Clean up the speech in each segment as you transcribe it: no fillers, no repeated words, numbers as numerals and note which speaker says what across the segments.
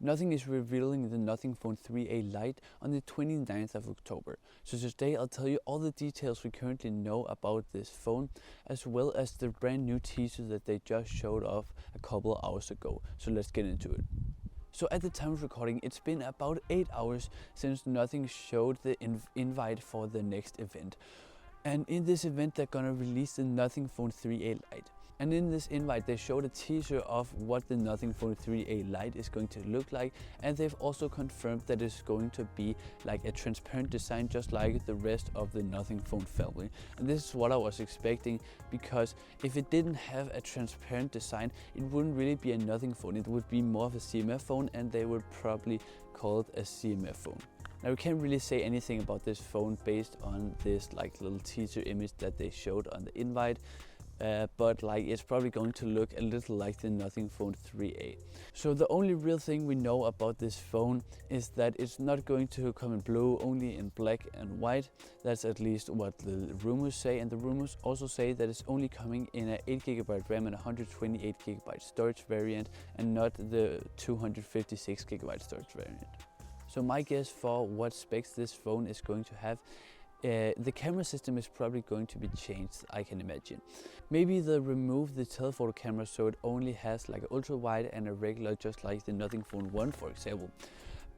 Speaker 1: Nothing is revealing the Nothing Phone 3a Lite on the 29th of October. So today I'll tell you all the details we currently know about this phone, as well as the brand new teaser that they just showed off a couple of hours ago. So let's get into it. So at the time of recording, it's been about 8 hours since Nothing showed the invite for the next event. And in this event, they're gonna release the Nothing Phone 3a Lite. And in this invite, they showed a teaser of what the Nothing Phone 3a Lite is going to look like. And they've also confirmed that it's going to be like a transparent design, just like the rest of the Nothing Phone family. And this is what I was expecting, because if it didn't have a transparent design, it wouldn't really be a Nothing Phone. It would be more of a CMF phone, and they would probably call it a CMF phone. Now we can't really say anything about this phone based on this like little teaser image that they showed on the invite, but like it's probably going to look a little like the Nothing Phone 3a. So the only real thing we know about this phone is that it's not going to come in blue, only in black and white. That's at least what the rumors say, and the rumors also say that it's only coming in an 8GB RAM and 128GB storage variant, and not the 256GB storage variant. So my guess for what specs this phone is going to have, the camera system is probably going to be changed, I can imagine. Maybe they'll remove the telephoto camera so it only has like an ultra wide and a regular, just like the Nothing Phone 1, for example.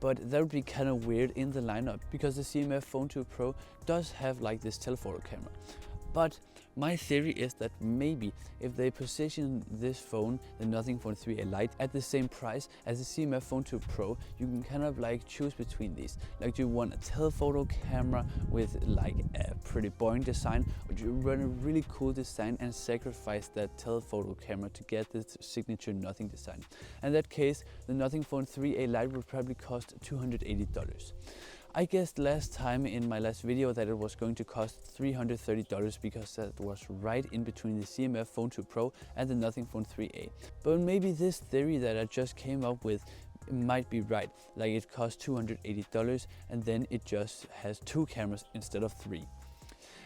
Speaker 1: But that would be kind of weird in the lineup, because the CMF Phone 2 Pro does have like this telephoto camera. But my theory is that maybe if they position this phone, the Nothing Phone 3a Lite, at the same price as the CMF Phone 2 Pro, you can kind of like choose between these. Like, do you want a telephoto camera with like a pretty boring design, or do you want a really cool design and sacrifice that telephoto camera to get this signature Nothing design? In that case, the Nothing Phone 3a Lite would probably cost $280. I guessed last time in my last video that it was going to cost $330, because that was right in between the CMF Phone 2 Pro and the Nothing Phone 3a. But maybe this theory that I just came up with might be right. Like, it costs $280 and then it just has 2 cameras instead of 3.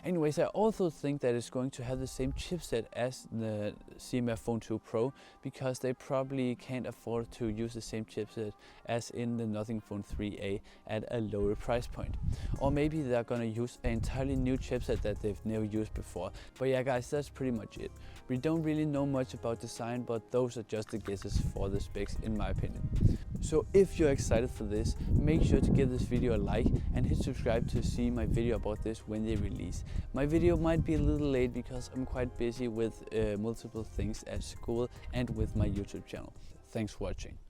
Speaker 1: Anyways, I also think that it's going to have the same chipset as the CMF Phone 2 Pro, because they probably can't afford to use the same chipset as in the Nothing Phone 3a at a lower price point. Or maybe they're gonna use an entirely new chipset that they've never used before. But yeah guys, that's pretty much it. We don't really know much about design, but those are just the guesses for the specs in my opinion. So if you're excited for this, make sure to give this video a like and hit subscribe to see my video about this when they release. My video might be a little late because I'm quite busy with multiple things at school and with my YouTube channel. Thanks for watching.